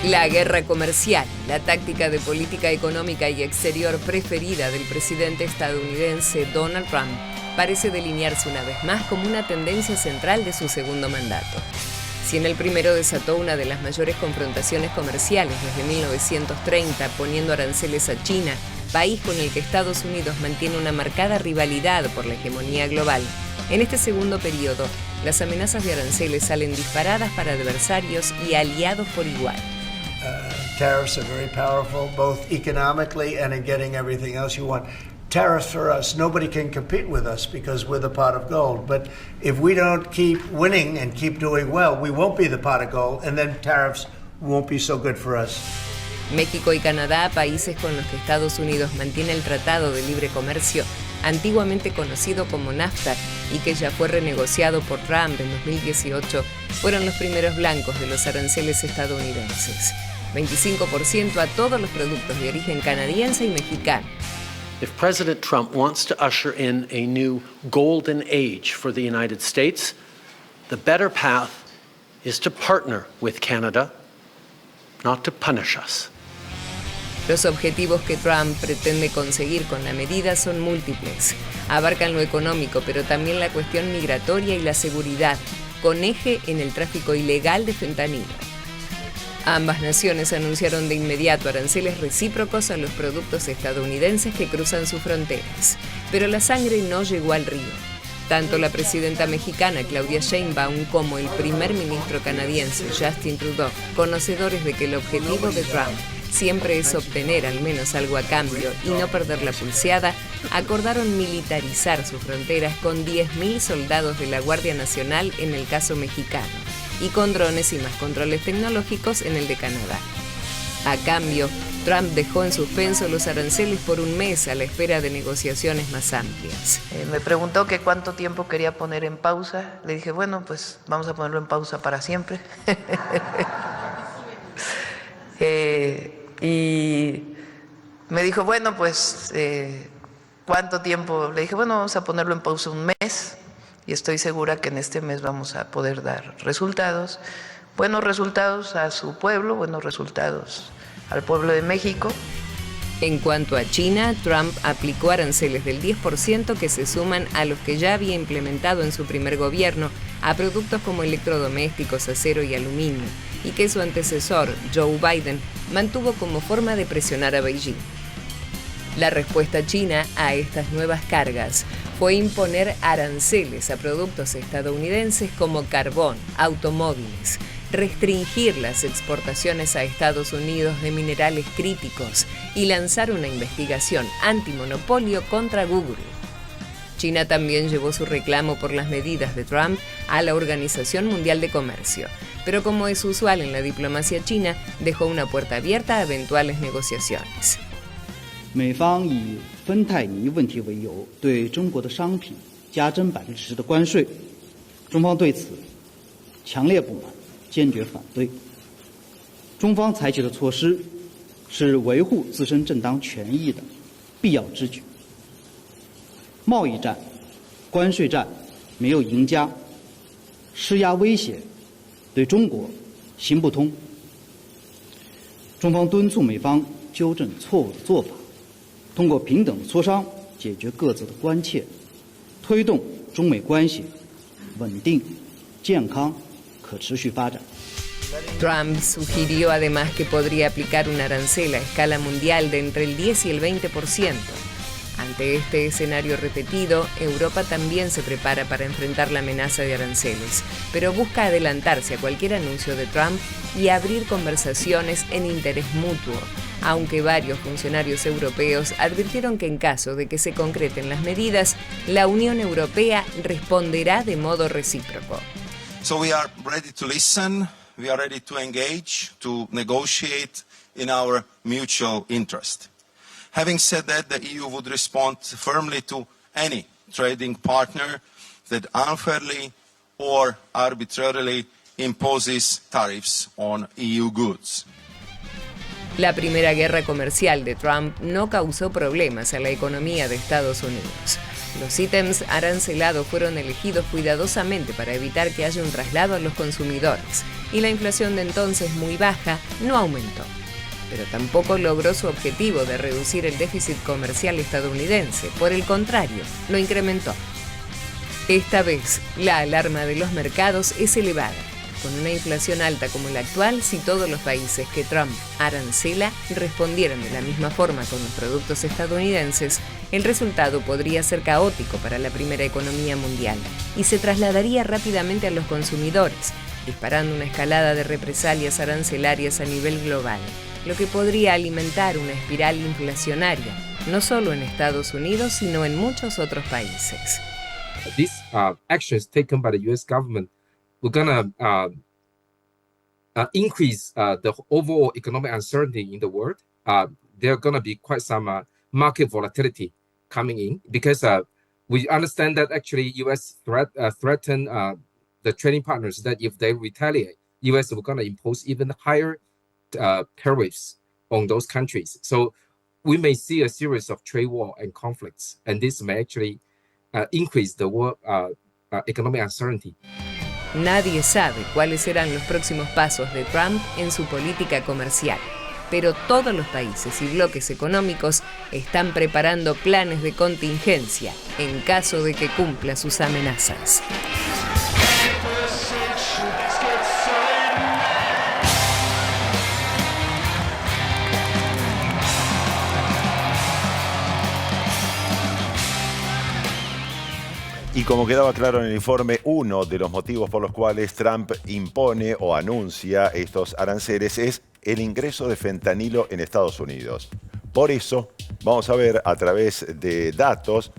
La guerra comercial, la táctica de política económica y exterior preferida del presidente estadounidense Donald Trump, parece delinearse una vez más como una tendencia central de su segundo mandato. Si en el primero desató una de las mayores confrontaciones comerciales desde 1930, poniendo aranceles a China, país con el que Estados Unidos mantiene una marcada rivalidad por la hegemonía global, en este segundo periodo, las amenazas de aranceles salen disparadas para adversarios y aliados por igual. Tariffs are very powerful, both economically and in getting everything else you want. Tariffs for us, nobody can compete with us because we're the pot of gold. But if we don't keep winning and keep doing well, we won't be the pot of gold, and then tariffs won't be so good for us. México y Canadá, países con los que Estados Unidos mantiene el Tratado de Libre Comercio, antiguamente conocido como NAFTA, y que ya fue renegociado por Trump en 2018, fueron los primeros blancos de los aranceles estadounidenses. 25% a todos los productos de origen canadiense y mexicano. If President Trump wants to usher in a new golden age for the United States, the better path is to partner with Canada, not to punish us. Los objetivos que Trump pretende conseguir con la medida son múltiples. Abarcan lo económico, pero también la cuestión migratoria y la seguridad, con eje en el tráfico ilegal de fentanilo. Ambas naciones anunciaron de inmediato aranceles recíprocos a los productos estadounidenses que cruzan sus fronteras. Pero la sangre no llegó al río. Tanto la presidenta mexicana Claudia Sheinbaum como el primer ministro canadiense Justin Trudeau, conocedores de que el objetivo de Trump siempre es obtener al menos algo a cambio y no perder la pulseada, acordaron militarizar sus fronteras con 10.000 soldados de la Guardia Nacional en el caso mexicano, y con drones y más controles tecnológicos en el de Canadá. A cambio, Trump dejó en suspenso los aranceles por un mes a la espera de negociaciones más amplias. Me preguntó que cuánto tiempo quería poner en pausa. Le dije, bueno, pues vamos a ponerlo en pausa para siempre. Y me dijo, bueno, pues, ¿cuánto tiempo? Le dije, bueno, vamos a ponerlo en pausa un mes. Y estoy segura que en este mes vamos a poder dar resultados, buenos resultados a su pueblo, buenos resultados al pueblo de México. En cuanto a China, Trump aplicó aranceles del 10% que se suman a los que ya había implementado en su primer gobierno a productos como electrodomésticos, acero y aluminio, y que su antecesor, Joe Biden, mantuvo como forma de presionar a Beijing. La respuesta china a estas nuevas cargas fue imponer aranceles a productos estadounidenses como carbón, automóviles, restringir las exportaciones a Estados Unidos de minerales críticos y lanzar una investigación antimonopolio contra Google. China también llevó su reclamo por las medidas de Trump a la Organización Mundial de Comercio, pero como es usual en la diplomacia china, dejó una puerta abierta a eventuales negociaciones. 美方以芬太尼问题为由，对中国的商品加征10%的关税，中方对此强烈不满，坚决反对。中方采取的措施是维护自身正当权益的必要之举。贸易战、关税战没有赢家，施压威胁对中国行不通。中方敦促美方纠正错误的做法。 通过平等磋商解决各自的关切，推动中美关系稳定、健康、可持续发展。 Trump sugirió además que podría aplicar un arancel a escala mundial de entre el 10 y el 20%. Ante este escenario repetido, Europa también se prepara para enfrentar la amenaza de aranceles, pero busca adelantarse a cualquier anuncio de Trump y abrir conversaciones en interés mutuo, aunque varios funcionarios europeos advirtieron que en caso de que se concreten las medidas, la Unión Europea responderá de modo recíproco. So we are ready to listen, we are ready to engage, to negotiate in our mutual interest. Having said that, the EU would respond firmly to any trading partner that unfairly or arbitrarily imposes tariffs on EU goods. La primera guerra comercial de Trump no causó problemas a la economía de Estados Unidos. Los ítems arancelados fueron elegidos cuidadosamente para evitar que haya un traslado a los consumidores, y la inflación de entonces muy baja no aumentó. Pero tampoco logró su objetivo de reducir el déficit comercial estadounidense, por el contrario, lo incrementó. Esta vez, la alarma de los mercados es elevada. Con una inflación alta como la actual, si todos los países que Trump arancela respondieran de la misma forma con los productos estadounidenses, el resultado podría ser caótico para la primera economía mundial y se trasladaría rápidamente a los consumidores, disparando una escalada de represalias arancelarias a nivel global, lo que podría alimentar una espiral inflacionaria, no solo en Estados Unidos, sino en muchos otros países. These actions taken by the U.S. government we're going to increase the overall economic uncertainty in the world. There are going to be quite some market volatility coming in because we understand that actually U.S. threaten the trading partners that if they retaliate, U.S. will going to impose even higher tariffs on those countries. So we may see a series of trade war and conflicts, and this may actually increase the world economic uncertainty. Nadie sabe cuáles serán los próximos pasos de Trump en su política comercial, pero todos los países y bloques económicos están preparando planes de contingencia en caso de que cumpla sus amenazas. Y como quedaba claro en el informe, uno de los motivos por los cuales Trump impone o anuncia estos aranceles es el ingreso de fentanilo en Estados Unidos. Por eso, vamos a ver a través de datos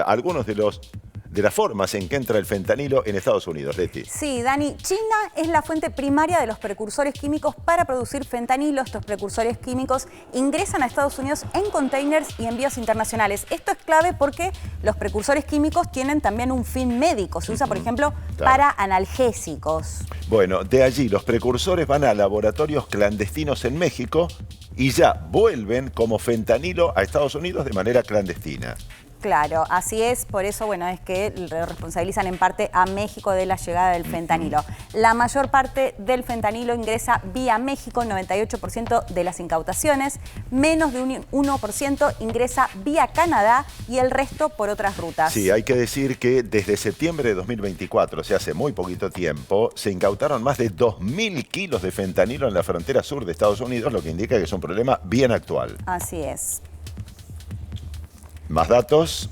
algunos de las formas en que entra el fentanilo en Estados Unidos. Leti. Sí, Dani, China es la fuente primaria de los precursores químicos para producir fentanilo. Estos precursores químicos ingresan a Estados Unidos en containers y envíos internacionales. Esto es clave porque los precursores químicos tienen también un fin médico. Se usa, por ejemplo, para analgésicos. Bueno, de allí los precursores van a laboratorios clandestinos en México y ya vuelven como fentanilo a Estados Unidos de manera clandestina. Claro, así es, por eso bueno, es que lo responsabilizan en parte a México de la llegada del fentanilo. La mayor parte del fentanilo ingresa vía México, 98% de las incautaciones, menos de un 1% ingresa vía Canadá y el resto por otras rutas. Sí, hay que decir que desde septiembre de 2024, o sea, hace muy poquito tiempo, se incautaron más de 2.000 kilos de fentanilo en la frontera sur de Estados Unidos, lo que indica que es un problema bien actual. Así es. Más datos.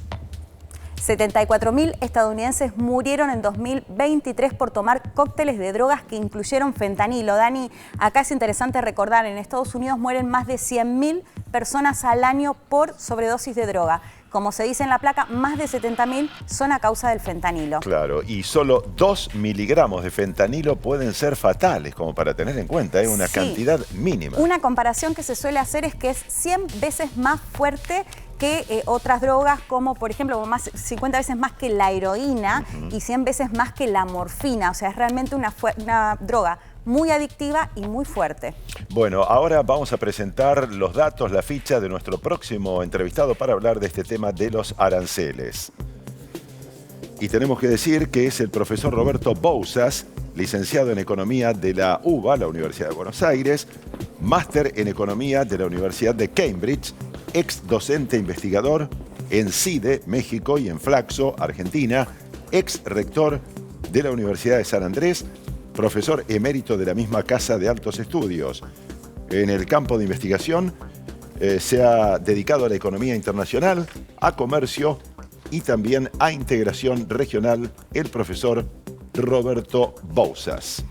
74.000 estadounidenses murieron en 2023 por tomar cócteles de drogas que incluyeron fentanilo. Dani, acá es interesante recordar, en Estados Unidos mueren más de 100.000 personas al año por sobredosis de droga. Como se dice en la placa, más de 70.000 son a causa del fentanilo. Claro, y solo 2 miligramos de fentanilo pueden ser fatales, como para tener en cuenta, es una cantidad mínima. Una comparación que se suele hacer es que es 100 veces más fuerte que otras drogas, como por ejemplo 50 veces más que la heroína y 100 veces más que la morfina. O sea, es realmente una droga muy adictiva y muy fuerte. Bueno, ahora vamos a presentar los datos, la ficha de nuestro próximo entrevistado para hablar de este tema de los aranceles. Y tenemos que decir que es el profesor Roberto Bouzas, licenciado en Economía de la UBA, la Universidad de Buenos Aires, máster en Economía de la Universidad de Cambridge, ex docente investigador en CIDE, México, y en Flaxo, Argentina, ex rector de la Universidad de San Andrés, profesor emérito de la misma Casa de Altos Estudios. En el campo de investigación se ha dedicado a la economía internacional, a comercio y también a integración regional, el profesor Roberto Bouzas.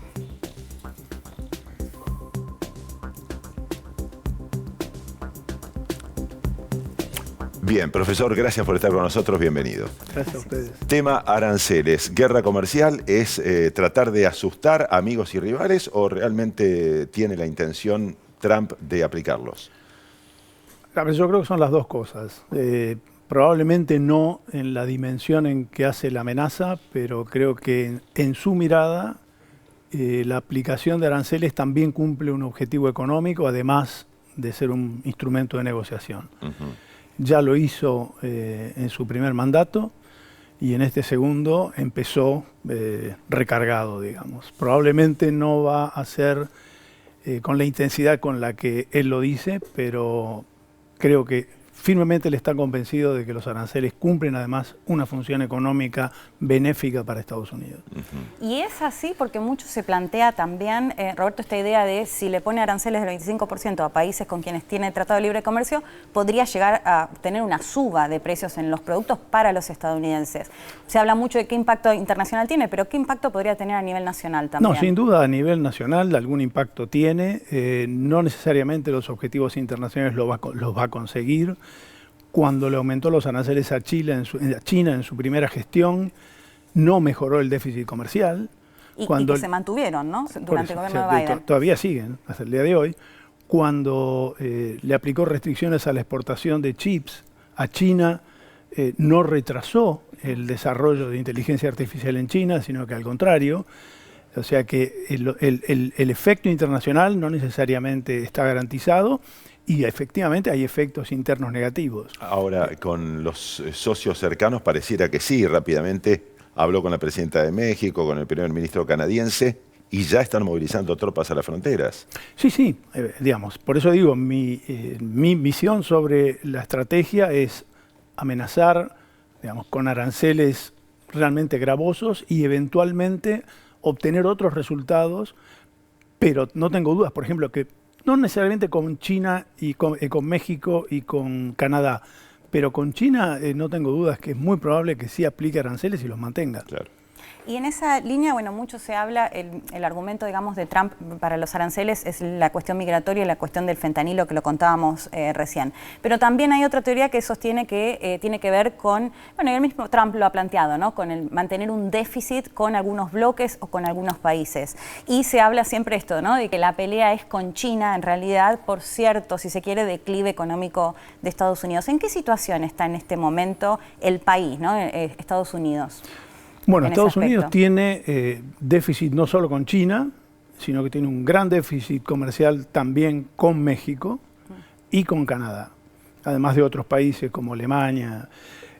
Bien, profesor, gracias por estar con nosotros, bienvenido. Gracias a ustedes. Tema aranceles, guerra comercial, ¿es tratar de asustar a amigos y rivales o realmente tiene la intención Trump de aplicarlos? A ver, yo creo que son las dos cosas. Probablemente no en la dimensión en que hace la amenaza, pero creo que en su mirada la aplicación de aranceles también cumple un objetivo económico, además de ser un instrumento de negociación. Ya lo hizo en su primer mandato y en este segundo empezó recargado, digamos. Probablemente no va a ser con la intensidad con la que él lo dice, pero creo que firmemente él está convencido de que los aranceles cumplen además una función económica benéfica para Estados Unidos. Y es así porque mucho se plantea también, Roberto, esta idea de si le pone aranceles del 25% a países con quienes tiene tratado de libre comercio, podría llegar a tener una suba de precios en los productos para los estadounidenses. Se habla mucho de qué impacto internacional tiene, pero ¿qué impacto podría tener a nivel nacional también? No, sin duda a nivel nacional algún impacto tiene. No necesariamente los objetivos internacionales los va a conseguir. Cuando le aumentó los aranceles a China en su primera gestión, no mejoró el déficit comercial. Y que se mantuvieron, ¿no? Durante el gobierno de Biden. Todavía siguen, hasta el día de hoy. Cuando le aplicó restricciones a la exportación de chips a China, no retrasó el desarrollo de inteligencia artificial en China, sino que al contrario. O sea que el efecto internacional no necesariamente está garantizado. Y efectivamente hay efectos internos negativos. Ahora, con los socios cercanos pareciera que sí. Rápidamente habló con la presidenta de México, con el primer ministro canadiense, y ya están movilizando tropas a las fronteras. Sí, digamos. Por eso digo, mi visión sobre la estrategia es amenazar, digamos, con aranceles realmente gravosos y eventualmente obtener otros resultados, pero no tengo dudas, por ejemplo, que no necesariamente con China y con México y con Canadá, pero con China no tengo dudas que es muy probable que sí aplique aranceles y los mantenga. Claro. Y en esa línea, bueno, mucho se habla, el argumento, digamos, de Trump para los aranceles es la cuestión migratoria y la cuestión del fentanilo, que lo contábamos recién. Pero también hay otra teoría que sostiene que tiene que ver con, bueno, y el mismo Trump lo ha planteado, ¿no? Con el mantener un déficit con algunos bloques o con algunos países. Y se habla siempre esto, ¿no? De que la pelea es con China, en realidad, por cierto, si se quiere, declive económico de Estados Unidos. ¿En qué situación está en este momento el país, ¿no? Estados Unidos? Bueno, Estados Unidos tiene déficit no solo con China, sino que tiene un gran déficit comercial también con México y con Canadá, además de otros países como Alemania.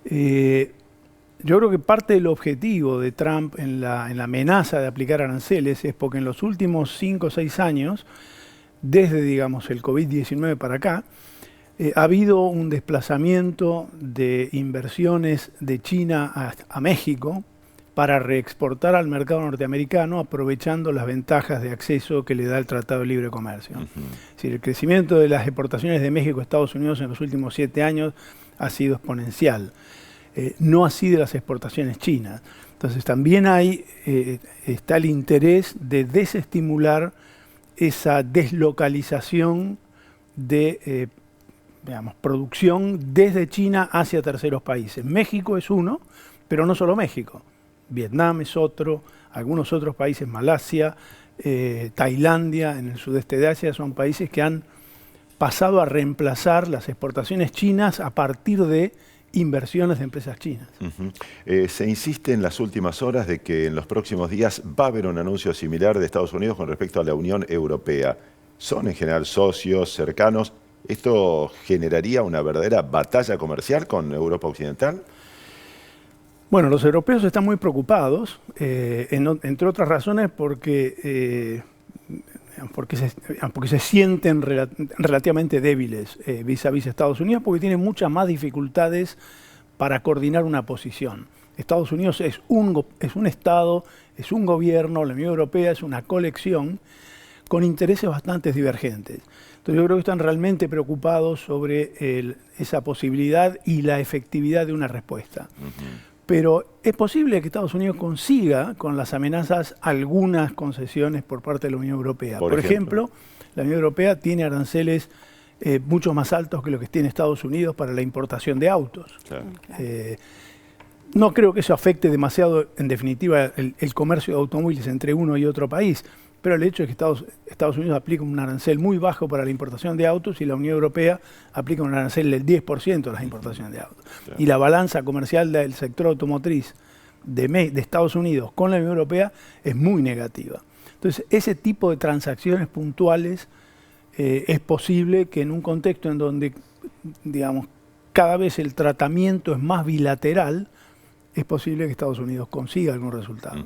Yo creo que parte del objetivo de Trump en la amenaza de aplicar aranceles es porque en los últimos 5 o 6 años, desde, digamos, el COVID-19 para acá, ha habido un desplazamiento de inversiones de China a México para reexportar al mercado norteamericano, aprovechando las ventajas de acceso que le da el Tratado de Libre Comercio. Es decir, el crecimiento de las exportaciones de México a Estados Unidos en los últimos 7 años ha sido exponencial. No así de las exportaciones chinas. Entonces también está el interés de desestimular esa deslocalización de producción desde China hacia terceros países. México es uno, pero no solo México. Vietnam es otro, algunos otros países, Malasia, Tailandia, en el sudeste de Asia, son países que han pasado a reemplazar las exportaciones chinas a partir de inversiones de empresas chinas. Se insiste en las últimas horas de que en los próximos días va a haber un anuncio similar de Estados Unidos con respecto a la Unión Europea. Son en general socios cercanos. ¿Esto generaría una verdadera batalla comercial con Europa Occidental? Bueno, los europeos están muy preocupados, entre otras razones porque se sienten relativamente débiles vis-a-vis Estados Unidos, porque tienen muchas más dificultades para coordinar una posición. Estados Unidos es un Estado, es un gobierno, la Unión Europea es una colección con intereses bastante divergentes. Entonces yo creo que están realmente preocupados sobre esa posibilidad y la efectividad de una respuesta. Pero es posible que Estados Unidos consiga con las amenazas algunas concesiones por parte de la Unión Europea. Por ejemplo, la Unión Europea tiene aranceles mucho más altos que lo que tiene Estados Unidos para la importación de autos. Claro. No creo que eso afecte demasiado, en definitiva, el comercio de automóviles entre uno y otro país, pero el hecho es que Estados Unidos aplica un arancel muy bajo para la importación de autos y la Unión Europea aplica un arancel del 10% de las importaciones de autos. Claro. Y la balanza comercial del sector automotriz de Estados Unidos con la Unión Europea es muy negativa. Entonces, ese tipo de transacciones puntuales es posible que en un contexto en donde, digamos, cada vez el tratamiento es más bilateral, es posible que Estados Unidos consiga algún resultado.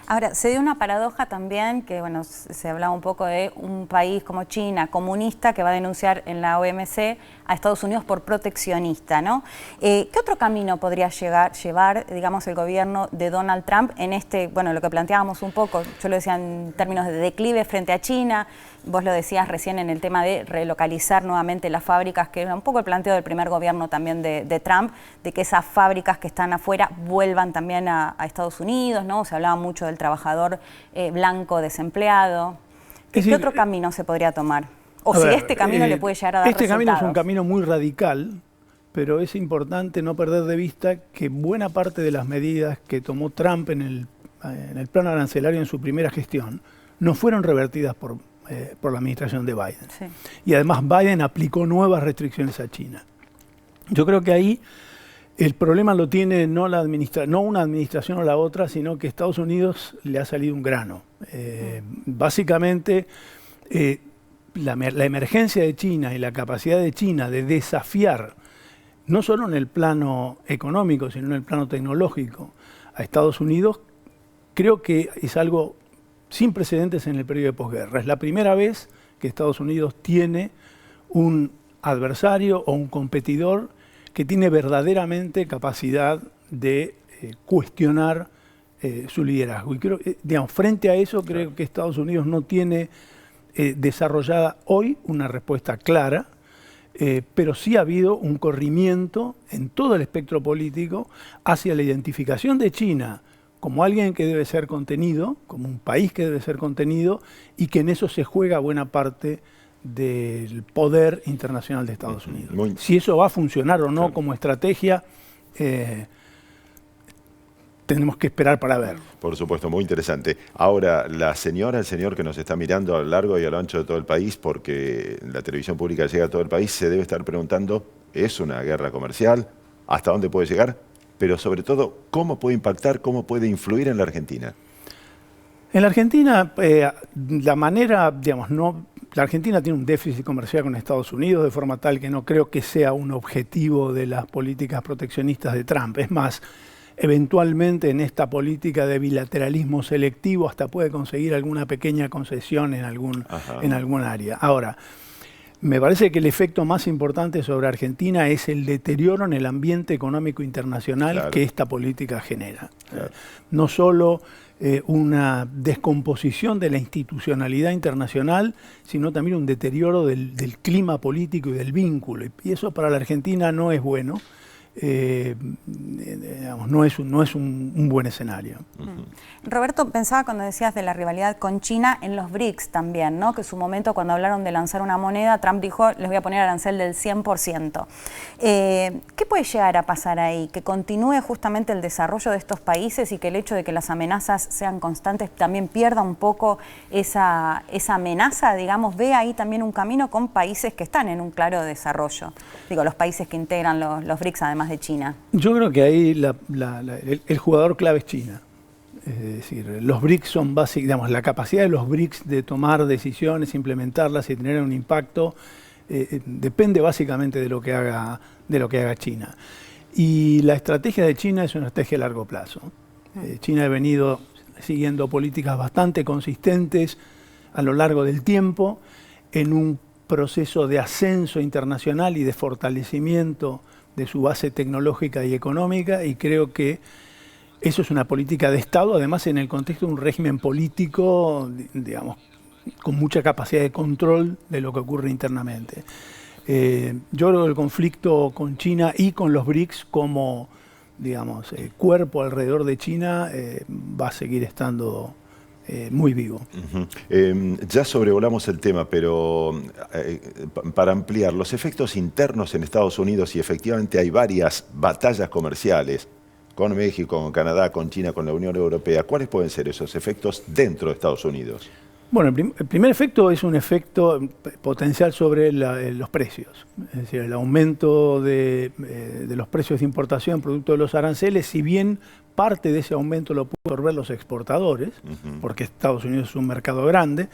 Ahora, se dio una paradoja también, que bueno, se hablaba un poco de un país como China, comunista, que va a denunciar en la OMC a Estados Unidos por proteccionista, ¿no? ¿Qué otro camino podría llevar, digamos, el gobierno de Donald Trump en este, bueno, lo que planteábamos un poco, yo lo decía en términos de declive frente a China, vos lo decías recién en el tema de relocalizar nuevamente las fábricas, que era un poco el planteo del primer gobierno también de Trump, de que esas fábricas que están afuera vuelvan también a Estados Unidos, ¿no? Se hablaba mucho del trabajador blanco desempleado. ¿Qué otro camino se podría tomar? O si este camino le puede llegar a dar resultados. Camino es un camino muy radical, pero es importante no perder de vista que buena parte de las medidas que tomó Trump en el plano arancelario en su primera gestión no fueron revertidas por la administración de Biden. Sí. Y además Biden aplicó nuevas restricciones a China. Yo creo que ahí el problema lo tiene no una administración o la otra, sino que a Estados Unidos le ha salido un grano. Básicamente, la emergencia de China y la capacidad de China de desafiar, no solo en el plano económico, sino en el plano tecnológico, a Estados Unidos, creo que es algo sin precedentes en el periodo de posguerra. Es la primera vez que Estados Unidos tiene un adversario o un competidor que tiene verdaderamente capacidad de cuestionar su liderazgo. Y creo, digamos, frente a eso, creo que Estados Unidos no tiene desarrollada hoy una respuesta clara, pero sí ha habido un corrimiento en todo el espectro político hacia la identificación de China como alguien que debe ser contenido, como un país que debe ser contenido, y que en eso se juega buena parte del poder internacional de Estados Unidos. Si eso va a funcionar o no como estrategia, tenemos que esperar para ver. Por supuesto, muy interesante. Ahora, la señora, el señor que nos está mirando a lo largo y a lo ancho de todo el país, porque la televisión pública llega a todo el país, se debe estar preguntando, ¿es una guerra comercial? ¿Hasta dónde puede llegar? Pero sobre todo, ¿cómo puede impactar, cómo puede influir en la Argentina? En la Argentina, la manera, digamos, la Argentina tiene un déficit comercial con Estados Unidos de forma tal que no creo que sea un objetivo de las políticas proteccionistas de Trump. Es más, eventualmente en esta política de bilateralismo selectivo hasta puede conseguir alguna pequeña concesión en algún área. Ahora, me parece que el efecto más importante sobre Argentina es el deterioro en el ambiente económico internacional que esta política genera. No solo una descomposición de la institucionalidad internacional, sino también un deterioro del clima político y del vínculo. Y eso para la Argentina no es bueno. Digamos, no es un buen escenario. Roberto, pensaba cuando decías de la rivalidad con China en los BRICS también, ¿no? Que en su momento cuando hablaron de lanzar una moneda, Trump dijo, les voy a poner arancel del 100%. ¿Qué puede llegar a pasar ahí? ¿Que continúe justamente el desarrollo de estos países y que el hecho de que las amenazas sean constantes también pierda un poco esa amenaza, digamos? ¿Ve ahí también un camino con países que están en un claro desarrollo? Digo, los países que integran los BRICS, además de China. Yo creo que ahí el jugador clave es China. Es decir, los BRICS son básicos, digamos, la capacidad de los BRICS de tomar decisiones, implementarlas y tener un impacto depende básicamente de lo que haga China. Y la estrategia de China es una estrategia a largo plazo. China ha venido siguiendo políticas bastante consistentes a lo largo del tiempo en un proceso de ascenso internacional y de fortalecimiento de su base tecnológica y económica, y creo que eso es una política de Estado, además en el contexto de un régimen político, digamos, con mucha capacidad de control de lo que ocurre internamente. Yo creo que el conflicto con China y con los BRICS como, digamos, cuerpo alrededor de China va a seguir estando muy vivo. Ya sobrevolamos el tema, pero para ampliar, los efectos internos en Estados Unidos, y efectivamente hay varias batallas comerciales con México, con Canadá, con China, con la Unión Europea, ¿cuáles pueden ser esos efectos dentro de Estados Unidos? Bueno, el primer efecto es un efecto potencial sobre los precios. Es decir, el aumento de los precios de importación producto de los aranceles, si bien parte de ese aumento lo pueden absorber los exportadores, porque Estados Unidos es un mercado grande,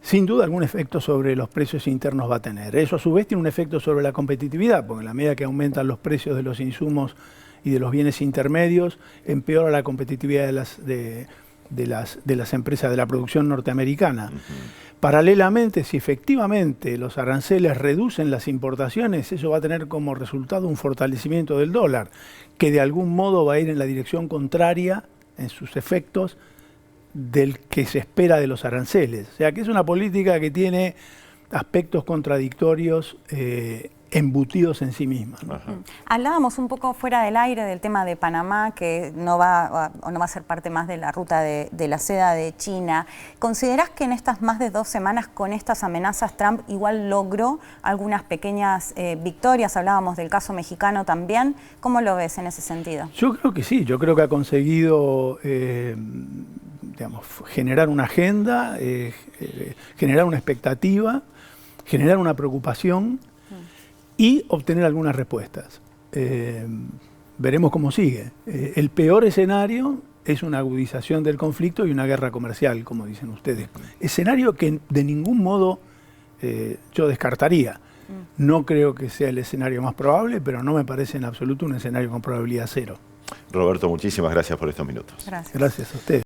sin duda algún efecto sobre los precios internos va a tener. Eso a su vez tiene un efecto sobre la competitividad, porque en la medida que aumentan los precios de los insumos y de los bienes intermedios, empeora la competitividad de las empresas de la producción norteamericana. Paralelamente, si efectivamente los aranceles reducen las importaciones, eso va a tener como resultado un fortalecimiento del dólar, que de algún modo va a ir en la dirección contraria en sus efectos del que se espera de los aranceles. O sea que es una política que tiene aspectos contradictorios embutidos en sí misma, ¿no? Hablábamos un poco fuera del aire del tema de Panamá, que no va a ser parte más de la ruta de la seda de China. ¿Considerás que en estas más de 2 semanas con estas amenazas Trump igual logró algunas pequeñas victorias? Hablábamos del caso mexicano también. ¿Cómo lo ves en ese sentido? Yo creo que sí, yo creo que ha conseguido generar una agenda, generar una expectativa, generar una preocupación y obtener algunas respuestas. Veremos cómo sigue. El peor escenario es una agudización del conflicto y una guerra comercial, como dicen ustedes. Escenario que de ningún modo yo descartaría. No creo que sea el escenario más probable, pero no me parece en absoluto un escenario con probabilidad cero. Roberto, muchísimas gracias por estos minutos. Gracias a ustedes.